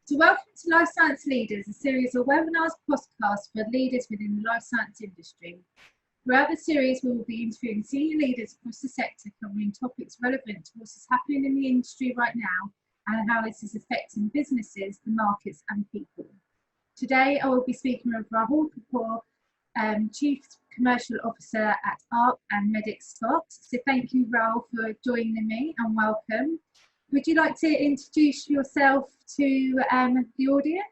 So welcome to Life Science Leaders, a series of webinars, podcasts for leaders within the life science industry. Throughout the series, we will be interviewing senior leaders across the sector covering topics relevant to what is happening in the industry right now and how this is affecting businesses, the markets and people. Today, I will be speaking with Rahul Kapoor, Chief Commercial Officer at Arc and Medicspot. So thank you, Rahul, for joining me and welcome. Would you like to introduce yourself to the audience?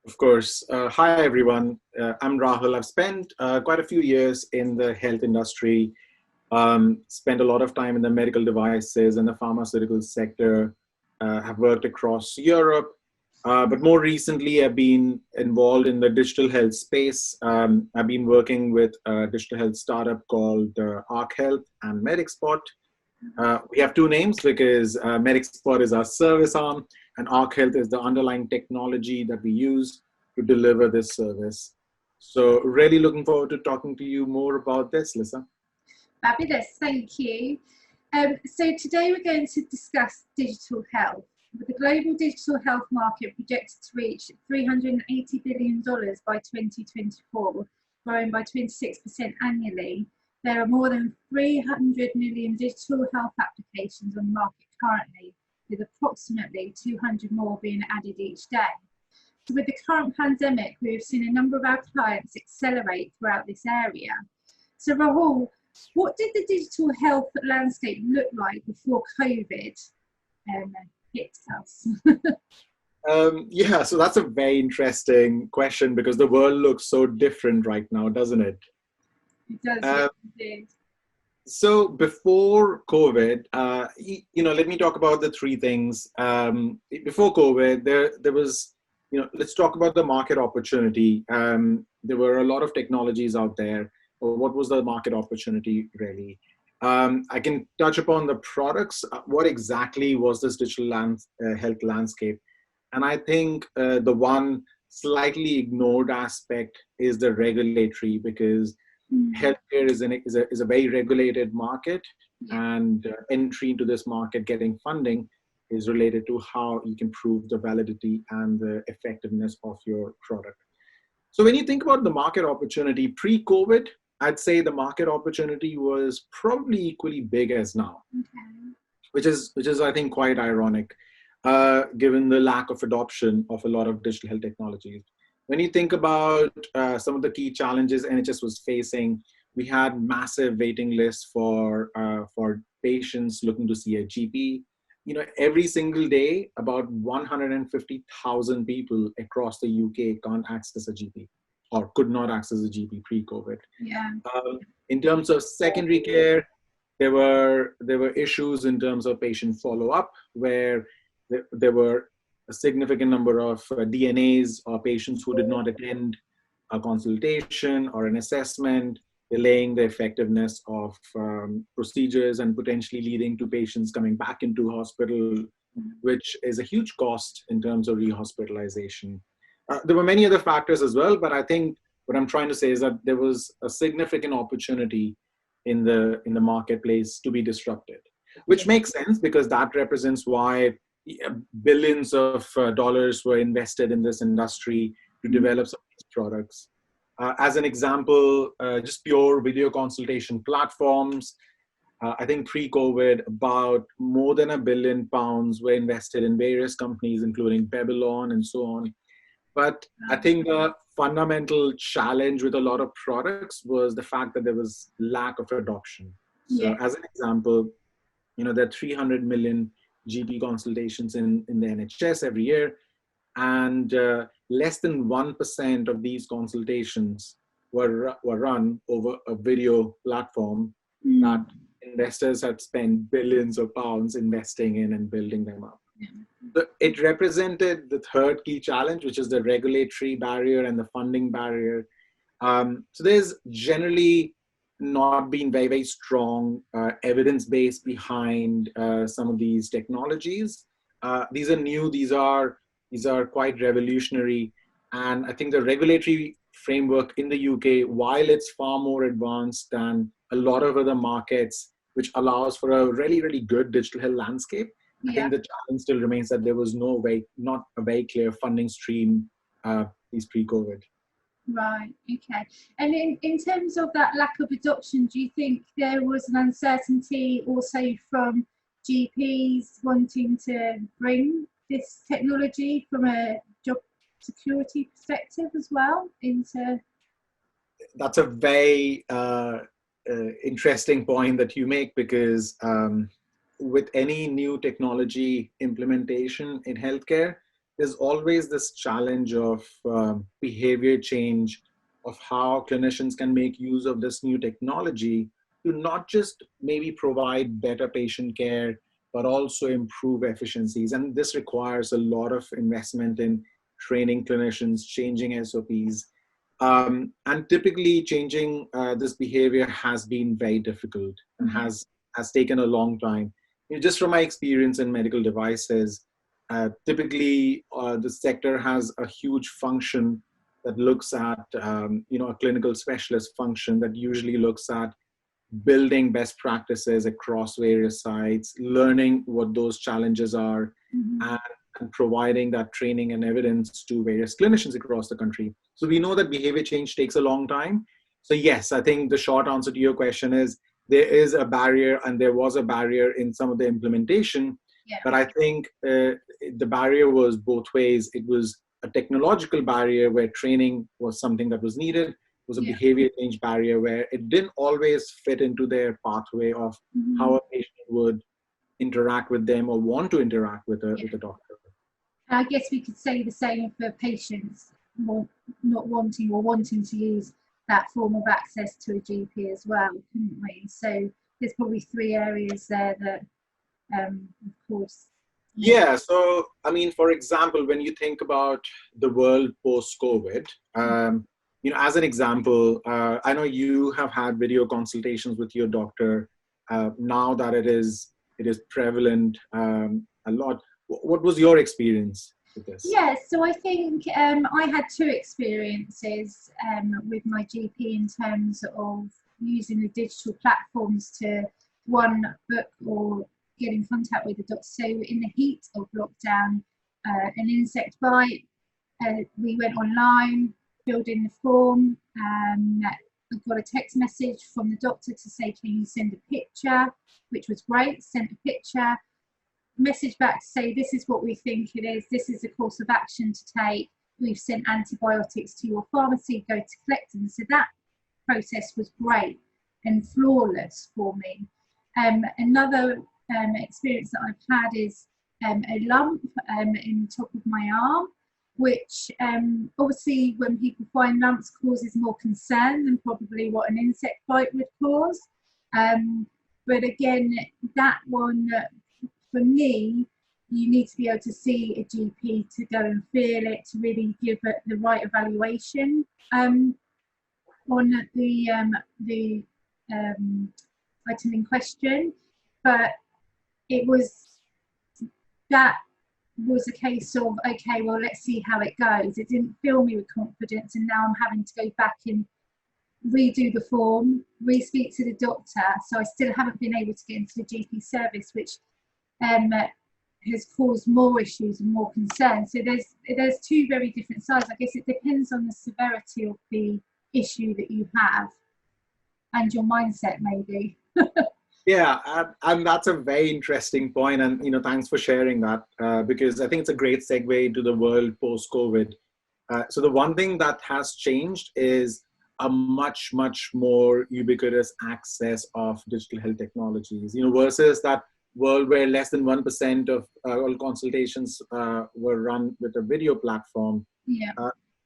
Of course. Hi, everyone. I'm Rahul. I've spent quite a few years in the health industry, spent a lot of time in the medical devices and the pharmaceutical sector, have worked across Europe, but more recently I've been involved in the digital health space. I've been working with a digital health startup called Arc and Medicspot. We have two names because Medicspot is our service arm and Arc Health is the underlying technology that we use to deliver this service. So really looking forward to talking to you more about this, Lisa. Fabulous, thank you. So today we're going to discuss digital health. With the global digital health market projected to reach $380 billion by 2024, growing by 26% annually, there are more than 300 million digital health applications on the market currently, with approximately 200 more being added each day. So with the current pandemic, we have seen a number of our clients accelerate throughout this area. So Rahul, what did the digital health landscape look like before COVID hit us? Yeah, so that's a very interesting question because the world looks so different right now, doesn't it? It does, indeed. So before COVID, let me talk about the three things. Before COVID, there was, let's talk about the market opportunity. There were a lot of technologies out there. Or what was the market opportunity really? I can touch upon the products. What exactly was this digital health landscape? And I think the one slightly ignored aspect is the regulatory, because healthcare is a very regulated market, and entry into this market, getting funding, is related to how you can prove the validity and the effectiveness of your product. So when you think about the market opportunity pre-COVID, I'd say the market opportunity was probably equally big as now, which is I think quite ironic, given the lack of adoption of a lot of digital health technologies. When you think about some of the key challenges NHS was facing, we had massive waiting lists for patients looking to see a GP. Every single day, about 150,000 people across the UK can't access a GP or could not access a GP pre-COVID. Yeah. In terms of secondary care, there were issues in terms of patient follow-up, where there were a significant number of DNAs or patients who did not attend a consultation or an assessment, delaying the effectiveness of procedures and potentially leading to patients coming back into hospital, which is a huge cost in terms of rehospitalization. There were many other factors as well, but I think what I'm trying to say is that there was a significant opportunity in the marketplace to be disrupted, which makes sense because that represents why billions of dollars were invested in this industry to develop some of these products. As an example, just pure video consultation platforms. I think pre-COVID, about more than £1 billion were invested in various companies, including Babylon and so on. But I think the fundamental challenge with a lot of products was the fact that there was lack of adoption. So as an example, there are 300 million GP consultations in the NHS every year, and less than 1% of these consultations were run over a video platform that investors had spent billions of pounds investing in and building them up. But it represented the third key challenge, which is the regulatory barrier and the funding barrier. So there's generally not been very, very strong evidence base behind some of these technologies. These are new, these are quite revolutionary. And I think the regulatory framework in the UK, while it's far more advanced than a lot of other markets, which allows for a really, really good digital health landscape, I Yeah. think the challenge still remains that there was not a very clear funding stream these pre-COVID. Right, okay. And in terms of that lack of adoption, do you think there was an uncertainty also from GPs wanting to bring this technology from a job security perspective as well into? That's a very interesting point that you make, because with any new technology implementation in healthcare, there's always this challenge of behavior change, of how clinicians can make use of this new technology to not just maybe provide better patient care, but also improve efficiencies. And this requires a lot of investment in training clinicians, changing SOPs. And typically changing this behavior has been very difficult and has taken a long time. Just from my experience in medical devices, typically the sector has a huge function that looks at, a clinical specialist function that usually looks at building best practices across various sites, learning what those challenges are, and providing that training and evidence to various clinicians across the country. So we know that behavior change takes a long time. So yes, I think the short answer to your question is there is a barrier, and there was a barrier in some of the implementation. Yeah. But I think the barrier was both ways. It was a technological barrier where training was something that was needed. It was a behavior change barrier where it didn't always fit into their pathway of how a patient would interact with them or want to interact with a doctor. I guess we could say the same for patients not wanting or wanting to use that form of access to a GP as well, couldn't we? So there's probably three areas there that, of course. Yeah, so I mean, for example, when you think about the world post-COVID, as an example, I know you have had video consultations with your doctor. Now that it is prevalent a lot. What was your experience with this? Yes, so I think I had two experiences with my GP in terms of using the digital platforms to, one, book or get in contact with the doctor. So in the heat of lockdown, an insect bite, we went online, filled in the form, I got a text message from the doctor to say, can you send a picture, which was great, sent a picture. Message back to say, this is what we think it is, this is the course of action to take, we've sent antibiotics to your pharmacy, go to collect them. So that process was great and flawless for me. Another experience that I've had is a lump in the top of my arm, which obviously when people find lumps causes more concern than probably what an insect bite would cause. But again, that one, for me, you need to be able to see a GP to go and feel it, to really give it the right evaluation on the item in question. But it was a case of, okay, well, let's see how it goes. It didn't fill me with confidence, and now I'm having to go back and redo the form, re-speak to the doctor. So I still haven't been able to get into the GP service, which has caused more issues and more concern. So there's two very different sides. I guess it depends on the severity of the issue that you have and your mindset, maybe. Yeah, and that's a very interesting point, and thanks for sharing that, because I think it's a great segue into the world post-COVID. So the one thing that has changed is a much more ubiquitous access of digital health technologies. Versus that world where less than 1% of all consultations were run with a video platform. Yeah.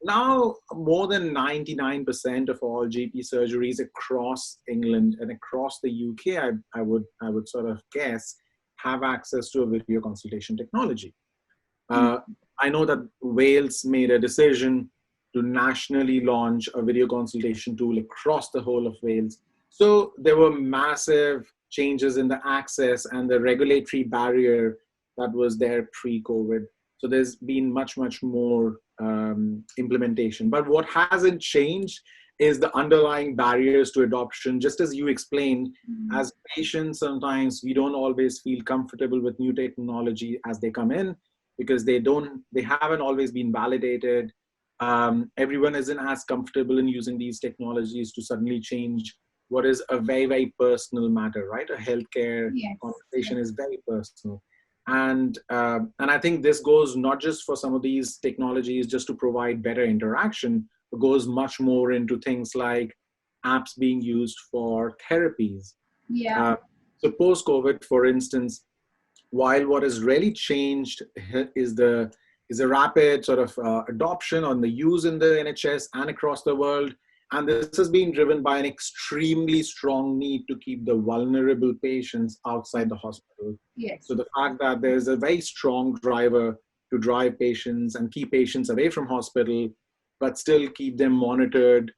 Now, more than 99% of all GP surgeries across England and across the UK, I would sort of guess, have access to a video consultation technology. I know that Wales made a decision to nationally launch a video consultation tool across the whole of Wales. So there were massive changes in the access and the regulatory barrier that was there pre-COVID. So there's been much more implementation. But what hasn't changed is the underlying barriers to adoption. Just as you explained, as patients, sometimes we don't always feel comfortable with new technology as they come in because they haven't always been validated. Everyone isn't as comfortable in using these technologies to suddenly change what is a very, very personal matter, right? A healthcare conversation is very personal. And I think this goes not just for some of these technologies just to provide better interaction, but goes much more into things like apps being used for therapies. So post-COVID, for instance, while what has really changed is the rapid sort of adoption on the use in the NHS and across the world. And this has been driven by an extremely strong need to keep the vulnerable patients outside the hospital. So the fact that there's a very strong driver to drive patients and keep patients away from hospital, but still keep them monitored,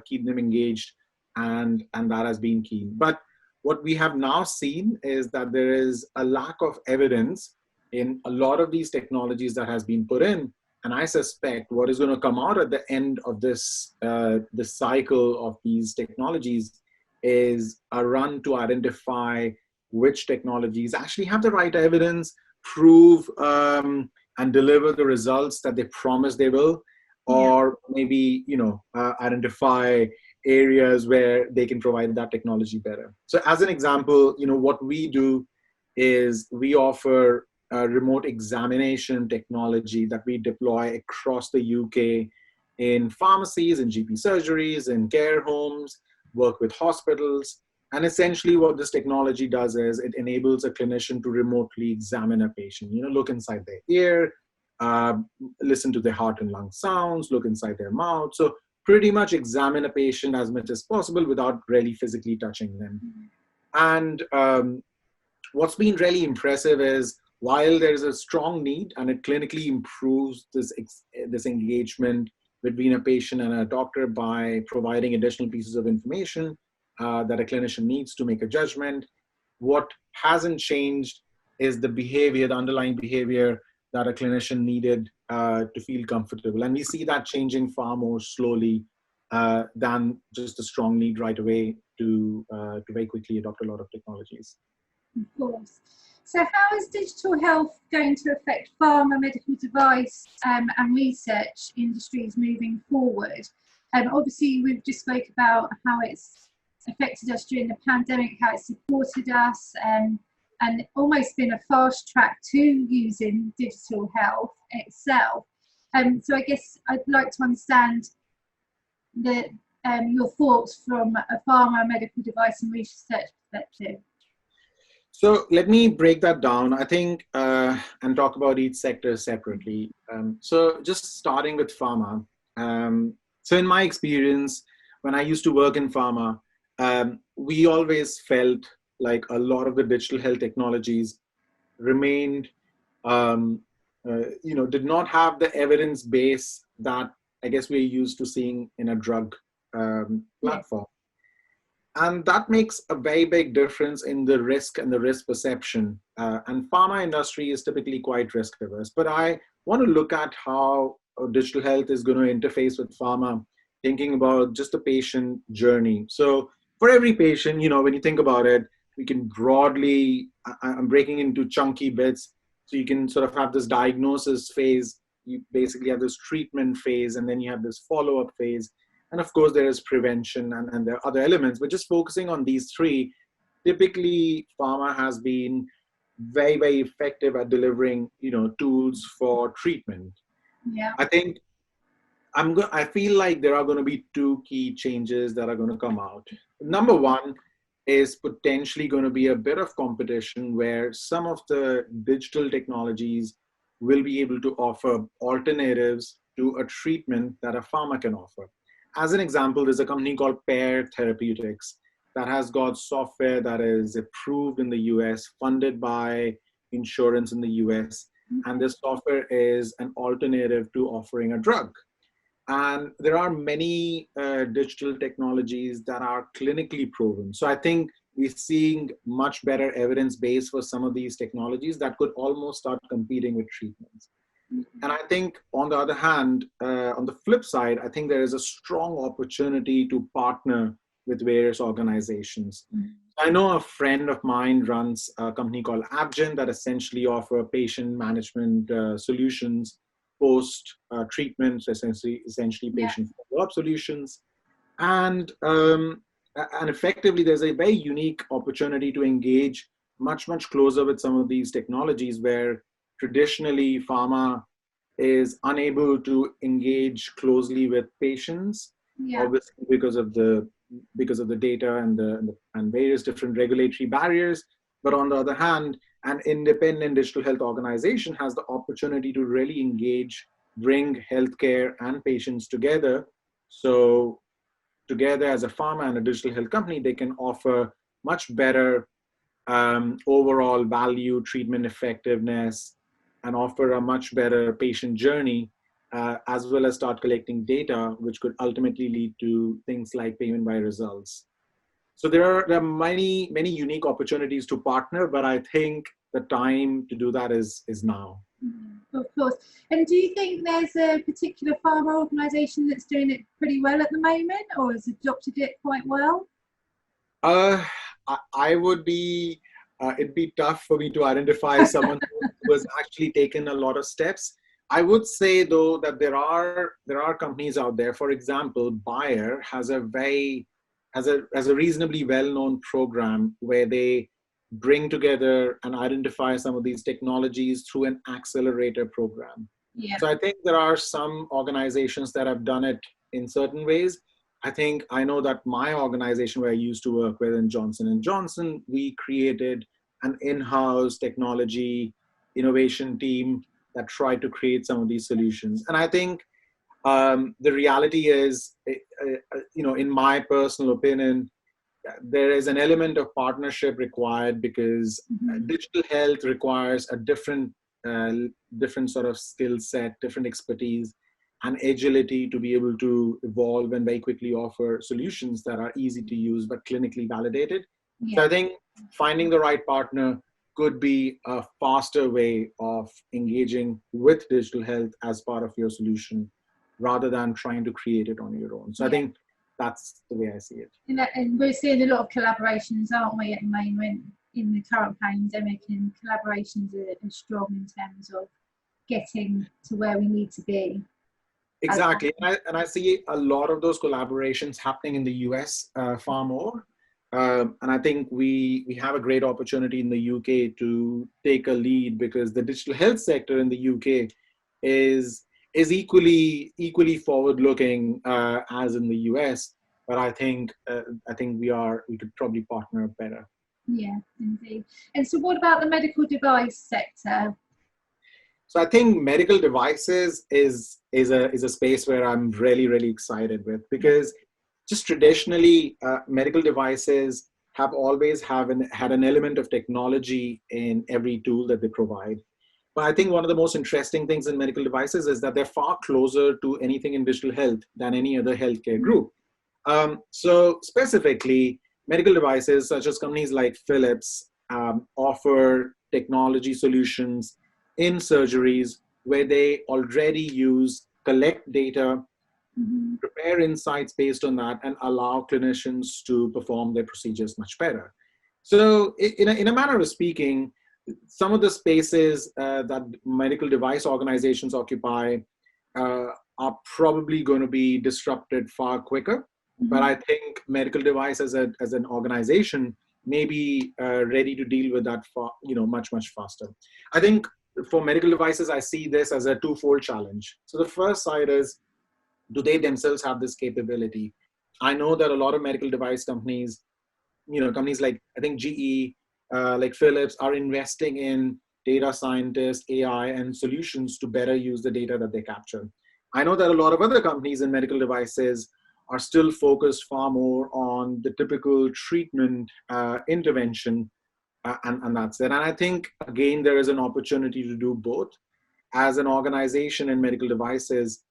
keep them engaged, and that has been key. But what we have now seen is that there is a lack of evidence in a lot of these technologies that has been put in. And I suspect what is going to come out at the end of this cycle of these technologies is a run to identify which technologies actually have the right evidence, prove and deliver the results that they promise they will, or maybe identify areas where they can provide that technology better. So as an example, what we do is we offer remote examination technology that we deploy across the UK in pharmacies, in GP surgeries, in care homes, work with hospitals. And essentially what this technology does is it enables a clinician to remotely examine a patient, look inside their ear, listen to their heart and lung sounds, look inside their mouth. So pretty much examine a patient as much as possible without really physically touching them. And what's been really impressive is while there's a strong need and it clinically improves this engagement between a patient and a doctor by providing additional pieces of information that a clinician needs to make a judgment, what hasn't changed is the behavior, the underlying behavior that a clinician needed to feel comfortable. And we see that changing far more slowly than just a strong need right away to very quickly adopt a lot of technologies. Of course. So how is digital health going to affect pharma, medical device and research industries moving forward? Obviously, we've just spoke about how it's affected us during the pandemic, how it's supported us, and almost been a fast track to using digital health itself. So I guess I'd like to understand your thoughts from a pharma, medical device and research perspective. So let me break that down, I think, and talk about each sector separately. So just starting with pharma. So in my experience, when I used to work in pharma, we always felt like a lot of the digital health technologies remained, did not have the evidence base that I guess we're used to seeing in a drug platform. And that makes a very big difference in the risk and the risk perception. And pharma industry is typically quite risk averse. But I want to look at how digital health is going to interface with pharma, thinking about just the patient journey. So for every patient, when you think about it, we can broadly, I'm breaking into chunky bits. So you can sort of have this diagnosis phase. You basically have this treatment phase, and then you have this follow-up phase. And of course, there is prevention and there are other elements, but just focusing on these three, typically pharma has been very, very effective at delivering, tools for treatment. I think I feel like there are going to be two key changes that are going to come out. Number one is potentially going to be a bit of competition where some of the digital technologies will be able to offer alternatives to a treatment that a pharma can offer. As an example, there's a company called Pear Therapeutics that has got software that is approved in the US, funded by insurance in the US. And this software is an alternative to offering a drug. And there are many digital technologies that are clinically proven. So I think we're seeing much better evidence base for some of these technologies that could almost start competing with treatments. And I think on the other hand, on the flip side, I think there is a strong opportunity to partner with various organizations. I know a friend of mine runs a company called Abgen that essentially offer patient management solutions, post treatments, essentially Yeah. patient follow-up solutions. And effectively, there's a very unique opportunity to engage much closer with some of these technologies where traditionally pharma is unable to engage closely with patients, Yeah. obviously because of the data and various different regulatory barriers. But on the other hand, an independent digital health organization has the opportunity to really engage, bring healthcare and patients together. So together as a pharma and a digital health company, they can offer much better overall value, treatment effectiveness, and offer a much better patient journey, as well as start collecting data, which could ultimately lead to things like payment by results. So there are many unique opportunities to partner, but I think the time to do that is now. Of course. And do you think there's a particular pharma organisation that's doing it pretty well at the moment, or has adopted it quite well? I would be, it'd be tough for me to identify someone who has actually taken a lot of steps. I would say though that there are companies out there. For example, Bayer has a reasonably well-known program where they bring together and identify some of these technologies through an accelerator program. Yeah. So I think there are some organizations that have done it in certain ways. I know that my organization where I used to work with in Johnson & Johnson, we created an in-house technology innovation team that tried to create some of these solutions. And I think the reality is, in my personal opinion, there is an element of partnership required because digital health requires a different sort of skill set, different expertise, and agility to be able to evolve and very quickly offer solutions that are easy to use but clinically validated. Yeah. So I think finding the right partner could be a faster way of engaging with digital health as part of your solution rather than trying to create it on your own. So I think that's the way I see it. And we're seeing a lot of collaborations, aren't we, at the moment in the current pandemic, and collaborations are strong in terms of getting to where we need to be. Exactly. And I see a lot of those collaborations happening in the US far more. And I think we have a great opportunity in the UK to take a lead because the digital health sector in the UK is equally forward looking as in the US. But I think we could probably partner better. Yeah, indeed. And so what about the medical device sector? So I think medical devices is a space where I'm really excited with, because just traditionally medical devices have always had an element of technology in every tool that they provide. But I think one of the most interesting things in medical devices is that they're far closer to anything in digital health than any other healthcare group. So specifically, medical devices such as companies like Philips offer technology solutions in surgeries where they already collect data, prepare insights based on that, and allow clinicians to perform their procedures much better. So in a manner of speaking, some of the spaces that medical device organizations occupy are probably going to be disrupted far quicker. But I think medical device as an organization may be ready to deal with that much faster. I think for medical devices, I see this as a twofold challenge. So the first side is, do they themselves have this capability? I know that a lot of medical device companies, companies like I think GE, like Philips, are investing in data scientists, AI, and solutions to better use the data that they capture. I know that a lot of other companies in medical devices are still focused far more on the typical treatment intervention, and that's it. And I think, again, there is an opportunity to do both. As an organization in medical devices,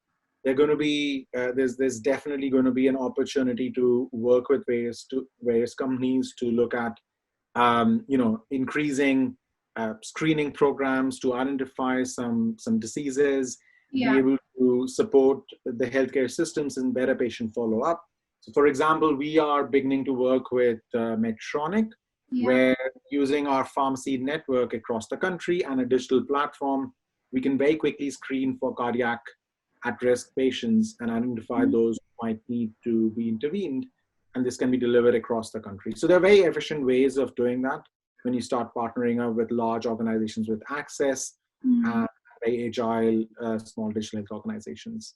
there's definitely going to be an opportunity to work with various companies to look at increasing screening programs to identify some diseases, be Yeah. able to support the healthcare systems in better patient follow-up. So for example, we are beginning to work with Medtronic, Yeah. where using our pharmacy network across the country and a digital platform, we can very quickly screen for cardiac at-risk patients and identify those who might need to be intervened. And this can be delivered across the country. So there are very efficient ways of doing that when you start partnering up with large organizations with access and very agile small digital health organizations.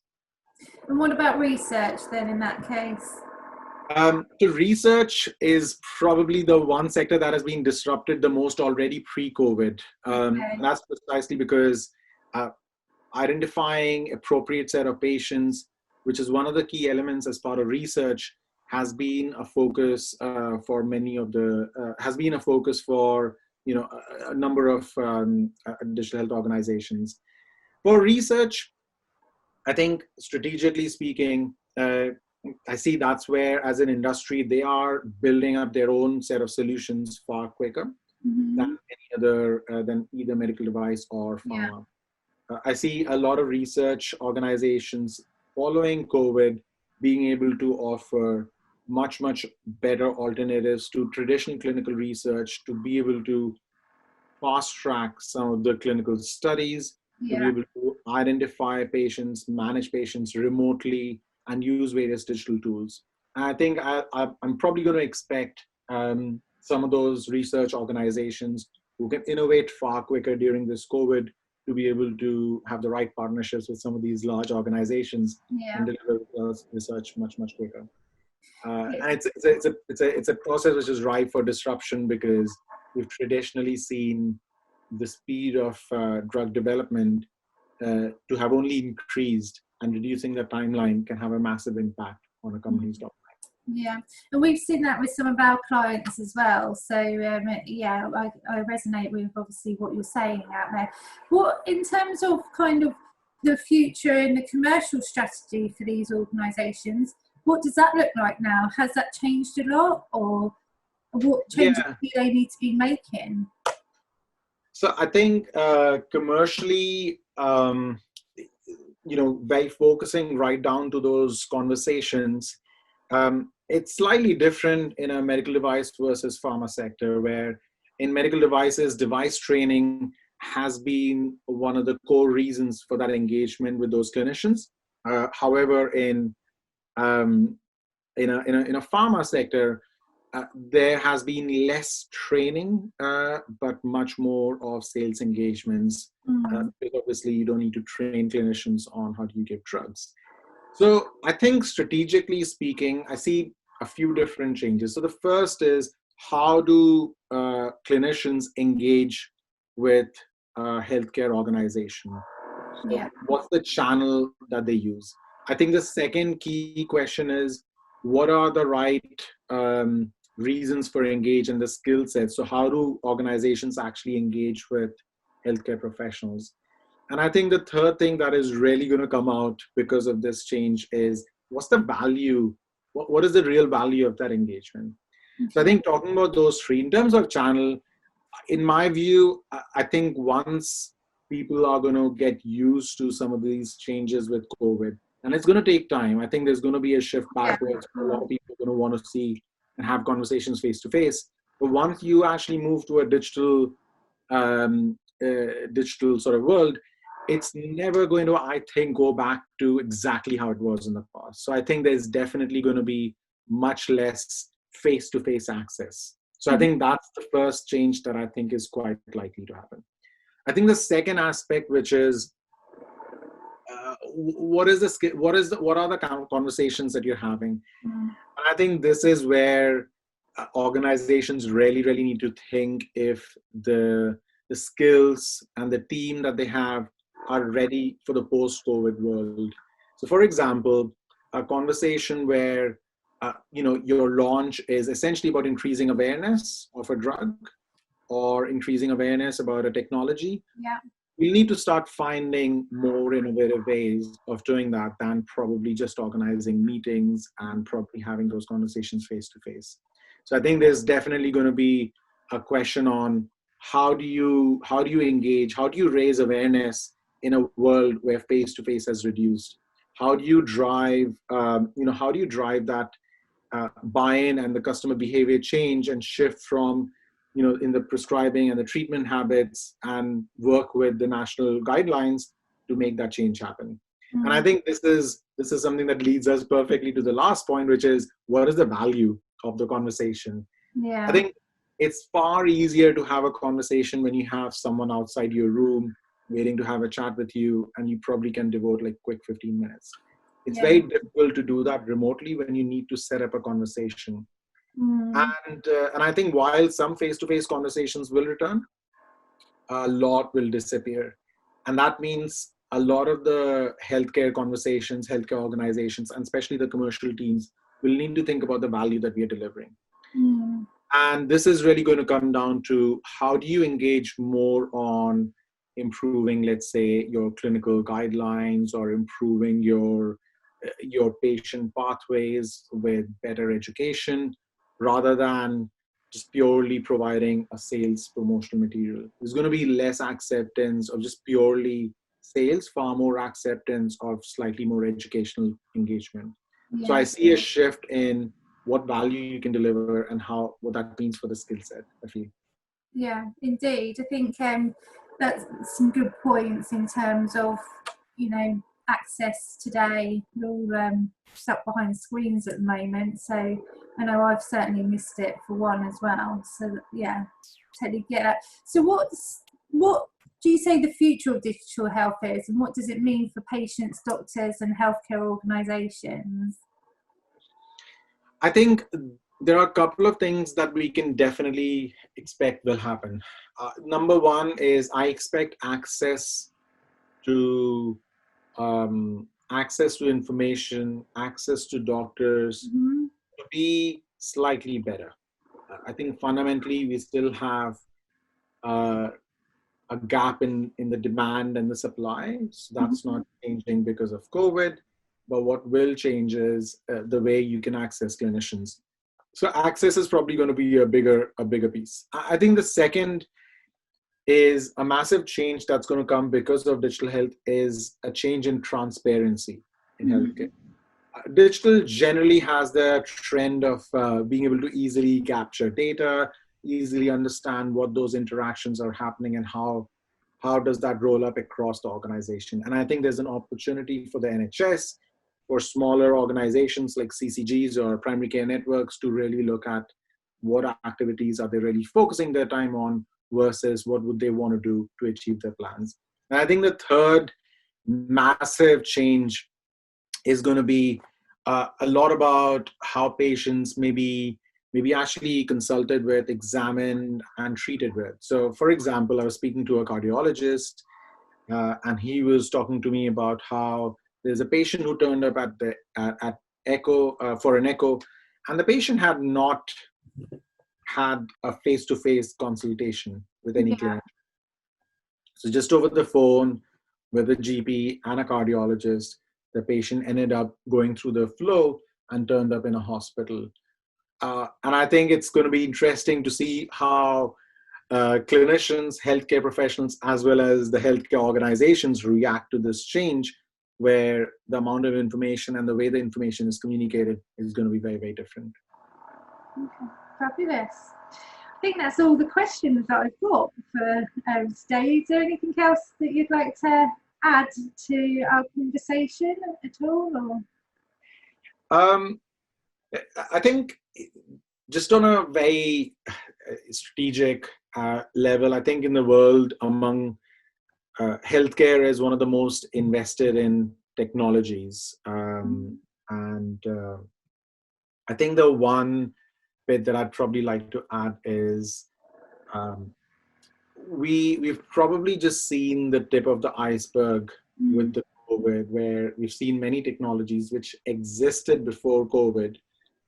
And what about research then in that case? So research is probably the one sector that has been disrupted the most already pre-COVID. Okay. That's precisely because identifying appropriate set of patients, which is one of the key elements as part of research, has been a focus for many of the, has been a focus for, a number of digital health organizations. For research, I think strategically speaking, I see that's where, as an industry, they are building up their own set of solutions far quicker than any other, than either medical device or pharma. Yeah. I see a lot of research organizations following COVID being able to offer much, much better alternatives to traditional clinical research to be able to fast track some of the clinical studies, to be able to identify patients, manage patients remotely, and use various digital tools. And I think I'm probably going to expect some of those research organizations who can innovate far quicker during this COVID to be able to have the right partnerships with some of these large organizations and deliver research much, much quicker. And it's a process which is ripe for disruption because we've traditionally seen the speed of drug development to have only increased, and reducing the timeline can have a massive impact on a company's top line. Yeah, and we've seen that with some of our clients as well. So yeah, I resonate with obviously what you're saying out there. What, in terms of kind of the future and the commercial strategy for these organisations, what does that look like now? Has that changed a lot, or what changes do they need to be making? So I think commercially, by focusing right down to those conversations, it's slightly different in a medical device versus pharma sector, where in medical devices, device training has been one of the core reasons for that engagement with those clinicians. However, in a pharma sector, there has been less training, but much more of sales engagements. Because obviously, you don't need to train clinicians on how do you give drugs. So I think strategically speaking, I see a few different changes. So the first is, how do clinicians engage with a healthcare organization? So what's the channel that they use? I think the second key question is, what are the right reasons for engage and the skill set? So how do organizations actually engage with healthcare professionals? And I think the third thing that is really going to come out because of this change is, what's the value? What is the real value of that engagement? So I think talking about those three, in terms of channel, in my view, I think once people are going to get used to some of these changes with COVID, and it's going to take time. I think there's going to be a shift backwards. A lot of people are going to want to see and have conversations face to face. But once you actually move to a digital sort of world, it's never going to, I think, go back to exactly how it was in the past. So I think there's definitely going to be much less face-to-face access. So I think that's the first change that I think is quite likely to happen. I think the second aspect, which is, what are the conversations that you're having? And I think this is where organizations really need to think if the skills and the team that they have are ready for the post-COVID world. So for example, a conversation where your launch is essentially about increasing awareness of a drug or increasing awareness about a technology. We need to start finding more innovative ways of doing that than probably just organizing meetings and probably having those conversations face to face. So I think there's definitely going to be a question on how do you engage, how do you raise awareness in a world where face-to-face has reduced? How do you drive how do you drive that buy-in and the customer behavior change and shift from in the prescribing and the treatment habits, and work with the national guidelines to make that change happen? And I think this is something that leads us perfectly to the last point, which is, what is the value of the conversation? Yeah. I think it's far easier to have a conversation when you have someone outside your room waiting to have a chat with you, and you probably can devote like quick 15 minutes. It's very difficult to do that remotely when you need to set up a conversation. And I think while some face-to-face conversations will return, a lot will disappear. And that means a lot of the healthcare conversations, healthcare organizations, and especially the commercial teams will need to think about the value that we are delivering. And this is really going to come down to, how do you engage more on improving, let's say, your clinical guidelines, or improving your patient pathways with better education, rather than just purely providing a sales promotional material. There's going to be less acceptance of just purely sales, far more acceptance of slightly more educational engagement. So I see a shift in what value you can deliver and what that means for the skill set, I feel. Yeah, indeed. I think that's some good points in terms of, access today. We're all stuck behind screens at the moment, so I know I've certainly missed it for one as well. So yeah, totally get that. So what do you say the future of digital health is, and what does it mean for patients, doctors, and healthcare organisations? I think there are a couple of things that we can definitely expect will happen. Number one is, I expect access to information, access to doctors to be slightly better. I think fundamentally we still have a gap in the demand and the supply. So that's not changing because of COVID. But what will change is the way you can access clinicians. So access is probably going to be a bigger piece. I think the second is a massive change that's going to come because of digital health, is a change in transparency in healthcare. Digital generally has the trend of being able to easily capture data, easily understand what those interactions are happening, and how does that roll up across the organization. And I think there's an opportunity for the NHS, for smaller organizations like CCGs or primary care networks, to really look at what activities are they really focusing their time on versus what would they want to do to achieve their plans. And I think the third massive change is going to be a lot about how patients maybe actually consulted with, examined, and treated with. So for example, I was speaking to a cardiologist, and he was talking to me about how there's a patient who turned up at echo for an echo, and the patient had not had a face-to-face consultation with any clinic. So just over the phone with a GP and a cardiologist, the patient ended up going through the flow and turned up in a hospital. And I think it's going to be interesting to see how clinicians, healthcare professionals, as well as the healthcare organizations react to this change, where the amount of information and the way the information is communicated is going to be very, very different. Okay, fabulous. I think that's all the questions that I've got for today. Is there anything else that you'd like to add to our conversation at all? Or? I think just on a very strategic level, I think in the world, among healthcare is one of the most invested in technologies. And I think the one bit that I'd probably like to add is we've probably just seen the tip of the iceberg with the COVID, where we've seen many technologies which existed before COVID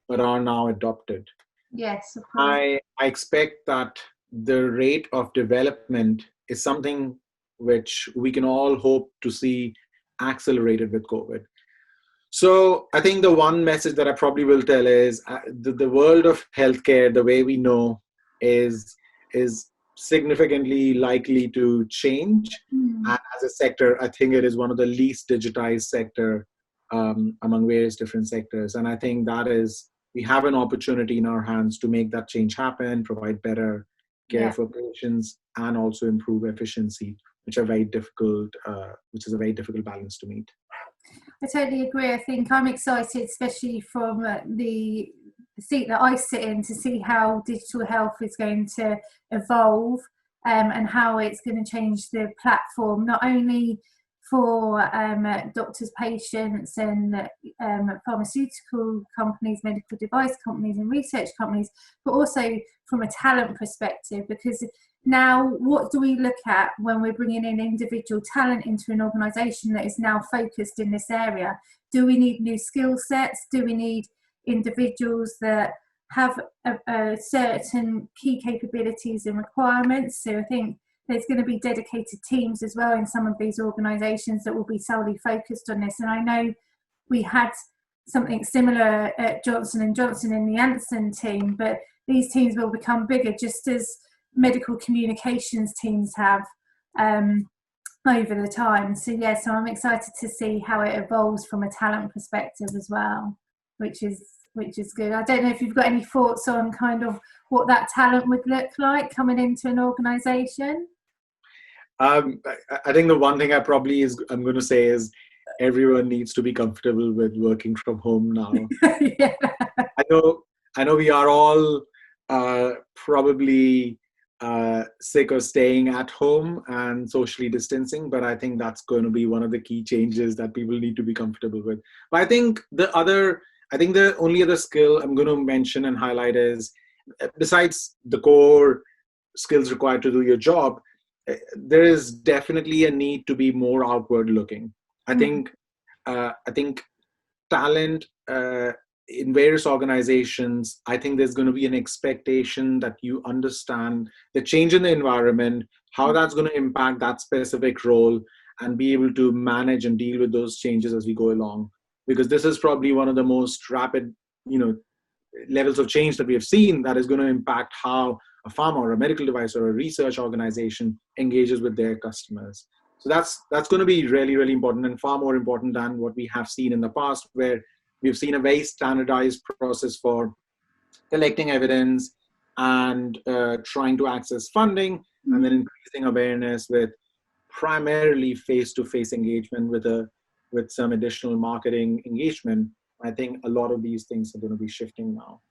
but are now adopted. Yes, of course. I expect that the rate of development is something which we can all hope to see accelerated with COVID. So I think the one message that I probably will tell is the world of healthcare, the way we know, is significantly likely to change. And as a sector, I think it is one of the least digitized sector among various different sectors. And I think that is, we have an opportunity in our hands to make that change happen, provide better care for patients, and also improve efficiency, which is a very difficult balance to meet. I totally agree. I think I'm excited, especially from the seat that I sit in, to see how digital health is going to evolve and how it's going to change the platform, not only for doctors, patients and pharmaceutical companies, medical device companies and research companies, but also from a talent perspective. Because now what do we look at when we're bringing in individual talent into an organisation that is now focused in this area? Do we need new skill sets? Do we need individuals that have a certain key capabilities and requirements? So I think there's going to be dedicated teams as well in some of these organisations that will be solely focused on this. And I know we had something similar at Johnson & Johnson in the Anson team, but these teams will become bigger, just as medical communications teams have over the time. So so I'm excited to see how it evolves from a talent perspective as well, which is good. I don't know if you've got any thoughts on kind of what that talent would look like coming into an organisation. I think the one thing I'm going to say is everyone needs to be comfortable with working from home now. I know we are all probably sick of staying at home and socially distancing, but I think that's going to be one of the key changes that people need to be comfortable with. But I think the only other skill I'm going to mention and highlight is, besides the core skills required to do your job, there is definitely a need to be more outward looking. I think talent in various organizations, I think there's going to be an expectation that you understand the change in the environment, how that's going to impact that specific role, and be able to manage and deal with those changes as we go along. Because this is probably one of the most rapid, levels of change that we have seen that is going to impact how a pharma or a medical device or a research organization engages with their customers. So that's going to be really, really important, and far more important than what we have seen in the past, where we've seen a very standardized process for collecting evidence and trying to access funding, and then increasing awareness with primarily face-to-face engagement with some additional marketing engagement. I think a lot of these things are going to be shifting now.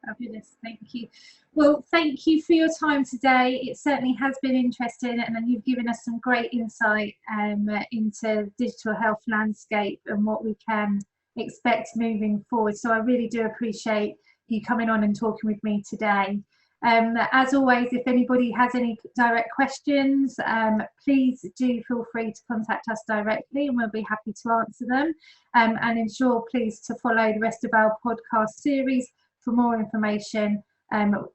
Fabulous, thank you. Well, thank you for your time today. It certainly has been interesting, and then you've given us some great insight into digital health landscape and what we can expect moving forward. So I really do appreciate you coming on and talking with me today. As always, if anybody has any direct questions, please do feel free to contact us directly, and we'll be happy to answer them. And ensure please to follow the rest of our podcast series for more information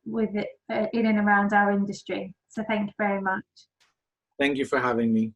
with it in and around our industry. So thank you very much. Thank you for having me.